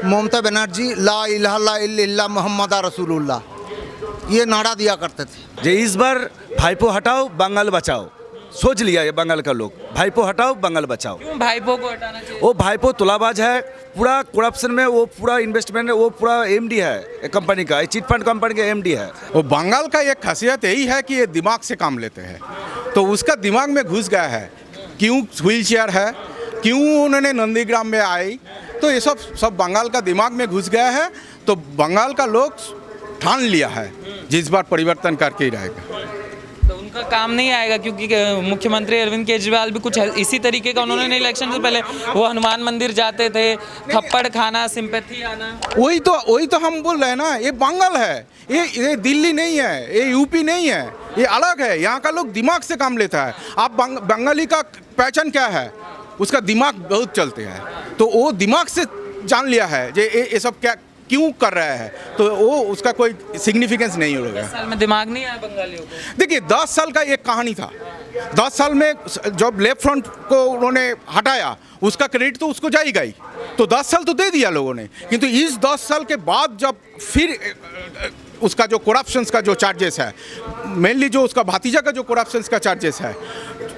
ममता बनर्जी ला इलाहा इल्लल्लाह मोहम्मद रसूलुल्लाह ये नारा दिया करते थे। जे इस बार भाईपो हटाओ बंगाल बचाओ, सोच लिया ये बंगाल का लोग, भाईपो हटाओ बंगाल बचाओ। क्यों भाईपो को हटाना चाहिए? वो भाईपो तुलाबाज है, पूरा करप्शन में वो पूरा इन्वेस्टमेंट है, वो पूरा एमडी है कंपनी का, चिट फंड कंपनी का एमडी है। वो बंगाल का एक खासियत यही है कि ये दिमाग से काम लेते हैं, तो उसका दिमाग में घुस गया है क्यों व्हील चेयर है, क्यों उन्होंने नंदीग्राम में आई, तो ये सब बंगाल का दिमाग में घुस गया है। तो बंगाल का लोग ठान लिया है जिस बार परिवर्तन करके ही रहेगा। तो उनका काम नहीं आएगा क्योंकि मुख्यमंत्री अरविंद केजरीवाल भी कुछ इसी तरीके का, उन्होंने इलेक्शन से पहले वो हनुमान मंदिर जाते थे, थप्पड़ खाना, सिंपैथी आना। वही तो हम बोल रहे हैं ना, ये बंगाल है, ये दिल्ली नहीं है, ये यूपी नहीं है, ये अलग है। यहाँ का लोग दिमाग से काम लेता है। आप बंगाली का पहचान क्या है, उसका दिमाग बहुत चलते हैं, तो वो दिमाग से जान लिया है ये सब क्या क्यों कर रहा है, तो वो उसका कोई सिग्निफिकेंस नहीं होगा। 10 साल में दिमाग नहीं आया बंगालियों को। देखिए 10 साल का एक कहानी था, 10 साल में जब लेफ्ट फ्रंट को उन्होंने हटाया उसका क्रेडिट तो उसको जाएगा ही, तो 10 साल तो दे दिया लोगों ने। किंतु इस 10 साल के बाद जब फिर उसका जो करप्शंस का जो चार्जेस है, मेनली जो उसका भतीजा का जो करप्शंस का चार्जेस है,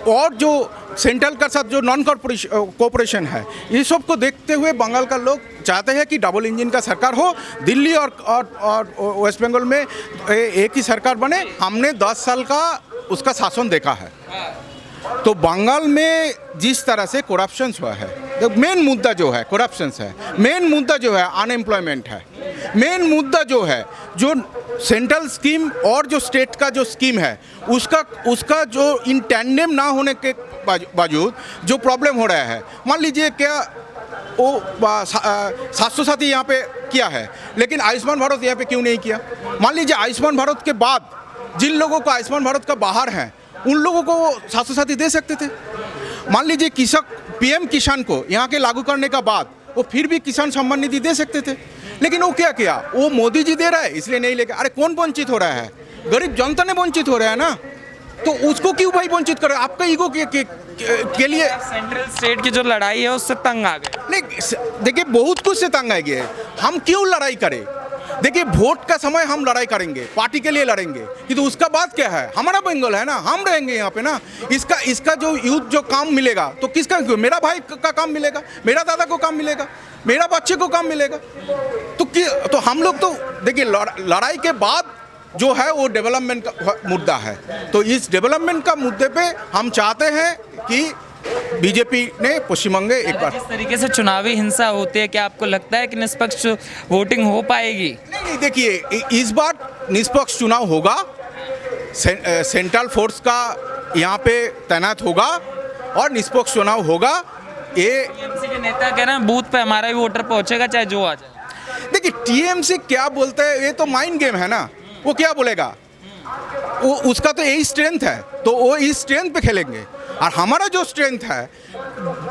और जो सेंट्रल का साथ जो नॉन कॉर्पोरेशन है, ये सब को देखते हुए बंगाल का लोग चाहते हैं कि डबल इंजन का सरकार हो, दिल्ली और वेस्ट बंगाल में एक ही सरकार बने। हमने 10 साल का उसका शासन देखा है, तो बंगाल में जिस तरह से करप्शन हुआ है, तो मेन मुद्दा जो है करप्शन है, मेन मुद्दा जो है अनएम्प्लॉयमेंट है, मेन मुद्दा जो है जो सेंट्रल स्कीम और जो स्टेट का जो स्कीम है उसका जो इन टैंडेम ना होने के बावजूद जो प्रॉब्लम हो रहा है। मान लीजिए क्या वो 700 यहाँ पे किया है, लेकिन आयुष्मान भारत यहाँ पे क्यों नहीं किया? मान लीजिए आयुष्मान भारत के बाद जिन लोगों को आयुष्मान भारत का बाहर है उन लोगों को वो 700 दे सकते थे। मान लीजिए पीएम किसान को यहाँ के लागू करने का बाद वो फिर भी किसान सम्मान निधि दे सकते थे, लेकिन वो क्या किया, वो मोदी जी दे रहा है इसलिए नहीं लेके। अरे कौन वंचित हो रहा है? गरीब जनता ने वंचित हो रहा है ना, तो उसको क्यों भाई वंचित कर रहे हैं? आपका ईगो के लिए सेंट्रल स्टेट की जो लड़ाई है उससे तंग आ गए। नहीं देखिए बहुत कुछ से तंग आ गए, हम क्यों लड़ाई करें? देखिए वोट का समय हम लड़ाई करेंगे, पार्टी के लिए लड़ेंगे, किंतु उसका बाद क्या है, हमारा बंगाल है ना, हम रहेंगे यहाँ पे ना। इसका जो यूथ जो काम मिलेगा तो किसका, मेरा भाई का काम मिलेगा, मेरा दादा को काम मिलेगा, मेरा बच्चे को काम मिलेगा। तो हम लोग तो देखिए लड़ाई के बाद जो है वो डेवलपमेंट का मुद्दा है, तो इस डेवलपमेंट का मुद्दे पे हम चाहते हैं कि बीजेपी ने पश्चिम बंग एक बार जिस तरीके से चुनावी हिंसा होती है, क्या आपको लगता है कि निष्पक्ष वोटिंग हो पाएगी? नहीं देखिए इस बार निष्पक्ष चुनाव होगा, सेंट्रल फोर्स का यहाँ पे तैनात होगा और निष्पक्ष चुनाव होगा। ये टीएमसी के नेता कह रहे हैं बूथ पे हमारा भी वोटर पहुंचेगा चाहे जो आ जाए। देखिए टीएमसी क्या बोलते हैं, ये तो माइंड गेम है ना, वो क्या बोलेगा, वो उसका तो यही स्ट्रेंथ है, तो वो इस स्ट्रेंथ पे खेलेंगे। और हमारा जो स्ट्रेंथ है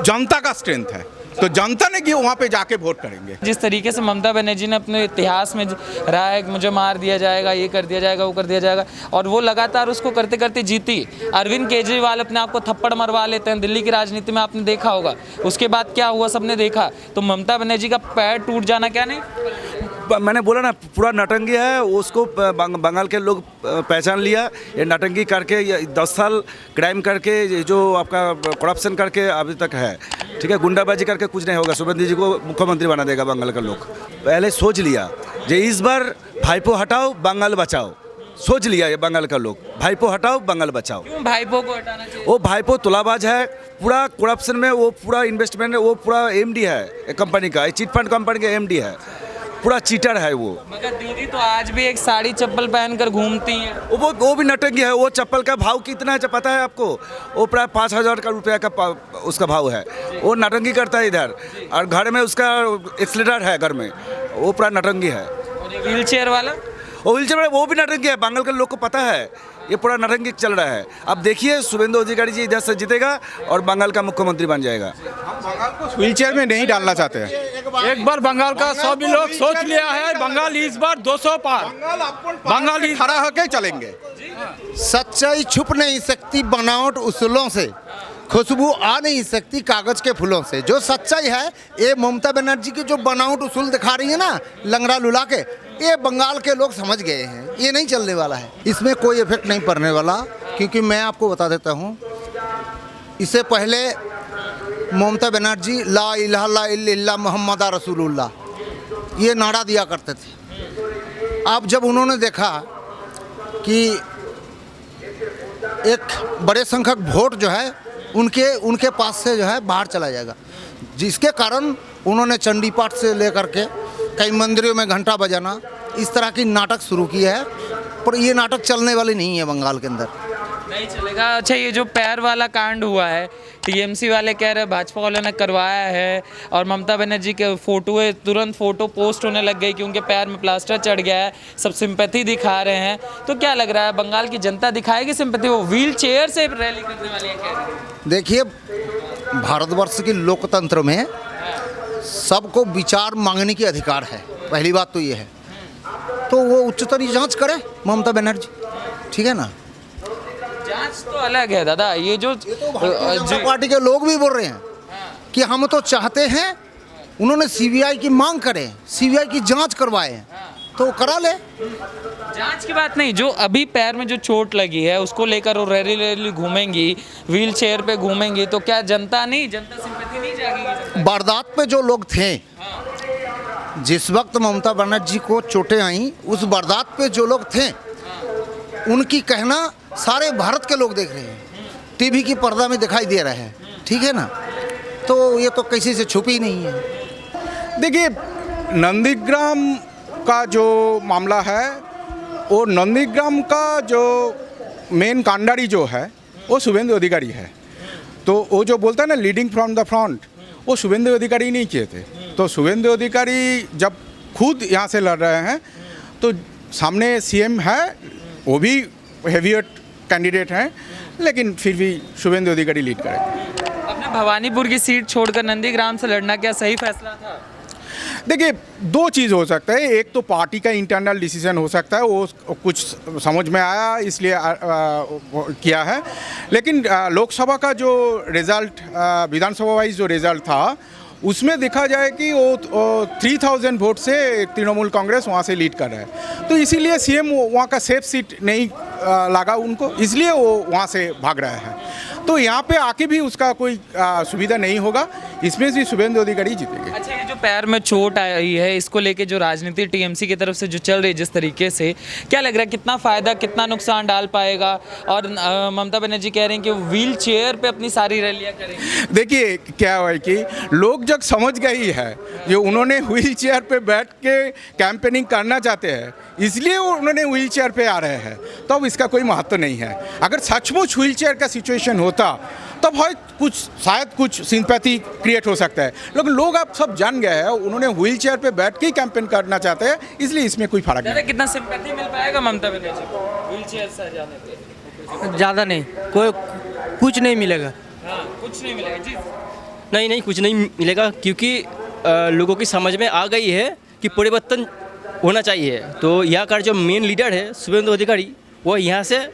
जनता का स्ट्रेंथ है, तो जनता ने कि वहाँ पे जाके वोट करेंगे। जिस तरीके से ममता बनर्जी ने अपने इतिहास में रहा है कि मुझे मार दिया जाएगा, ये कर दिया जाएगा, वो कर दिया जाएगा, और वो लगातार उसको करते करते जीती। अरविंद केजरीवाल अपने आप को थप्पड़ मरवा लेते हैं, दिल्ली की राजनीति में आपने देखा होगा, उसके बाद क्या हुआ सबने देखा। तो ममता बनर्जी का पैर टूट जाना क्या नहीं? मैंने बोला ना पूरा नटंगी है, उसको बंगाल के लोग पहचान लिया। ये नटंगी करके 10 साल क्राइम करके जो आपका करप्शन करके अभी तक है, ठीक है, गुंडाबाजी करके कुछ नहीं होगा। शुभेंदु जी को मुख्यमंत्री बना देगा बंगाल का लोग। पहले सोच लिया जे इस बार भाईपो हटाओ बंगाल बचाओ, सोच लिया ये बंगाल का लोग, भाईपो हटाओ बंगाल बचाओ। क्यों भाईपो को हटाना चाहिए? वो भाईपो तुलाबाज है, पूरा करप्शन में वो पूरा इन्वेस्टमेंट है, वो पूरा एमडी है कंपनी का, चिट फंड कंपनी का एमडी है, पूरा चीटर है वो। मगर दीदी तो आज भी एक साड़ी चप्पल पहनकर घूमती हैं। वो भी नटंगी है। वो चप्पल का भाव कितना है पता है आपको? वो प्राय 5,000 का रुपया का उसका भाव है। वो नटंगी करता है इधर, और घर में उसका एक्सीलेटर है घर में, वो पूरा नटंगी है। और ये व्हील चेयर वाला, वो भी नटंगी है, बंगाल के लोग को पता है ये पूरा नटंगी चल रहा है। अब देखिए शुभेंदु अधिकारी जी इधर से जीतेगा और बंगाल का मुख्यमंत्री बन जाएगा। हम बंगाल को व्हील चेयर में नहीं डालना चाहते हैं। एक बार बंगाल का सभी लोग सोच लिया है, बंगाल इस बार 200 पार, बंगाली खड़ा होकर चलेंगे। सच्चाई छुप नहीं सकती बनावट उसूलों से, खुशबू आ नहीं सकती कागज के फूलों से। जो सच्चाई है, ये ममता बनर्जी की जो बनावट उसूल दिखा रही है ना, लंगड़ा लुला के, ये बंगाल के लोग समझ गए हैं, ये नहीं चलने वाला है। इसमें कोई इफेक्ट नहीं पड़ने वाला, क्योंकि मैं आपको बता देता हूँ, इससे पहले ममता बनर्जी ला इलाहा इल्लल्लाह मुहम्मद रसूलुल्लाह ये नारा दिया करते थे। अब जब उन्होंने देखा कि एक बड़े संख्यक वोट जो है उनके पास से जो है बाहर चला जाएगा, जिसके कारण उन्होंने चंडी पाठ से लेकर के कई मंदिरों में घंटा बजाना, इस तरह की नाटक शुरू किया है। पर ये नाटक चलने वाली नहीं है बंगाल के अंदर, नहीं चलेगा। अच्छा, ये जो पैर वाला कांड हुआ है, टीएमसी वाले कह रहे हैं भाजपा वालों ने करवाया है, और ममता बनर्जी के फोटो है, तुरंत फोटो पोस्ट होने लग गई कि उनके पैर में प्लास्टर चढ़ गया है, सब सिंपैथी दिखा रहे हैं। तो क्या लग रहा है, बंगाल की जनता दिखाएगी सिंपैथी? वो व्हील चेयर से रैली करने वाली है, कह रही है। देखिए, भारतवर्ष के लोकतंत्र में सबको विचार मांगने की अधिकार है, पहली बात तो ये है। तो वो उच्चतरी जांच करे ममता बनर्जी, ठीक है ना। जांच तो अलग है दादा, ये जो जनता पार्टी के लोग भी बोल रहे हैं कि हम तो चाहते हैं, उन्होंने सीबीआई की मांग करे, सीबीआई की जांच करवाए, तो करा ले। जांच की बात नहीं, जो अभी पैर में जो चोट लगी है उसको लेकर वो रैली घूमेंगी, व्हील चेयर पे घूमेंगी, तो क्या जनता सिंपैथी नहीं जागेगी? वारदात पे जो लोग थे, जिस वक्त ममता बनर्जी को चोटें आई, उस वारदात पे जो लोग थे, उनकी कहना सारे भारत के लोग देख रहे हैं, टीवी की पर्दा में दिखाई दे रहा है, ठीक है ना। तो ये तो किसी से छुपी नहीं है। देखिए, नंदीग्राम का जो मामला है, वो नंदीग्राम का जो मेन कांडारी जो है वो शुभेंदु अधिकारी है। तो वो जो बोलता है ना लीडिंग फ्रॉम द फ्रंट, वो शुभेंदु अधिकारी नहीं किए थे। तो शुभेंदु अधिकारी जब खुद यहाँ से लड़ रहे हैं, तो सामने सीएम है, वो भी हेवीवेट कैंडिडेट हैं, लेकिन फिर भी शुभेंदु अधिकारी लीड करेंगे। अपने भवानीपुर की सीट छोड़कर नंदीग्राम से लड़ना क्या सही फैसला था? देखिए, दो चीज़ हो सकता है। एक तो पार्टी का इंटरनल डिसीजन हो सकता है, वो कुछ समझ में आया इसलिए किया है। लेकिन लोकसभा का जो रिज़ल्ट, विधानसभा वाइज जो रिज़ल्ट था, उसमें देखा जाए कि वो 3000 वोट से तृणमूल कांग्रेस वहाँ से लीड कर रहा है। तो इसीलिए सीएम वहाँ का सेफ सीट नहीं लगा उनको, इसलिए वो वहाँ से भाग रहा है। तो यहाँ पे आके भी उसका कोई सुविधा नहीं होगा, इसमें भी शुभेंदु अधिकारी जीतेंगे। अच्छा, ये जो पैर में चोट आई है, इसको लेके जो राजनीति टीएमसी की तरफ से जो चल रही है जिस तरीके से, क्या लग रहा है कितना फ़ायदा कितना नुकसान डाल पाएगा? और ममता बनर्जी कह रही हैं कि वो व्हील चेयर पे अपनी सारी रैलियाँ करेंगे। देखिए, क्या है कि लोग जब समझ गई है जो उन्होंने व्हील चेयर पे बैठ के कैंपेनिंग करना चाहते हैं, इसलिए उन्होंने व्हील चेयर पे आ रहे हैं, तब इसका कोई महत्व नहीं है। अगर सचमुच व्हील चेयर का सिचुएशन होता तब है शायद कुछ सिंपैथी क्रिएट हो सकता है, लेकिन लोग अब सब जान गए हैं उन्होंने व्हील चेयर पे बैठ के ही कैंपेन करना चाहते हैं, इसलिए इसमें कोई फर्क नहीं। कितना सिंपैथी मिल पाएगा ममता बनर्जी को व्हील चेयर से जाने पे? ज़्यादा नहीं, कोई कुछ नहीं मिलेगा। हाँ, कुछ नहीं मिलेगा जी। नहीं, कुछ नहीं मिलेगा, क्योंकि लोगों की समझ में आ गई है कि परिवर्तन होना चाहिए। तो यहाँ का जो मेन लीडर है शुभेंदु अधिकारी, वो यहाँ से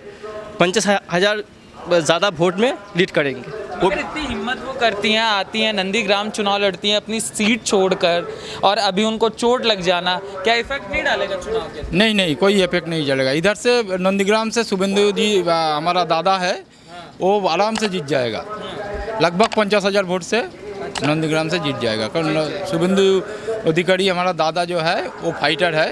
50,000 ज़्यादा वोट में लीड करेंगे। मगर इतनी हिम्मत वो करती हैं, आती हैं, नंदीग्राम चुनाव लड़ती हैं अपनी सीट छोड़कर, और अभी उनको चोट लग जाना क्या इफेक्ट नहीं डालेगा चुनाव के? नहीं, कोई इफेक्ट नहीं चलेगा। इधर से नंदीग्राम से शुभेंदु जी, हमारा दादा है, वो आराम से जीत जाएगा, लगभग 50,000 वोट से नंदीग्राम से जीत जाएगा। कारण शुभेंदु अधिकारी हमारा दादा जो है वो फाइटर है,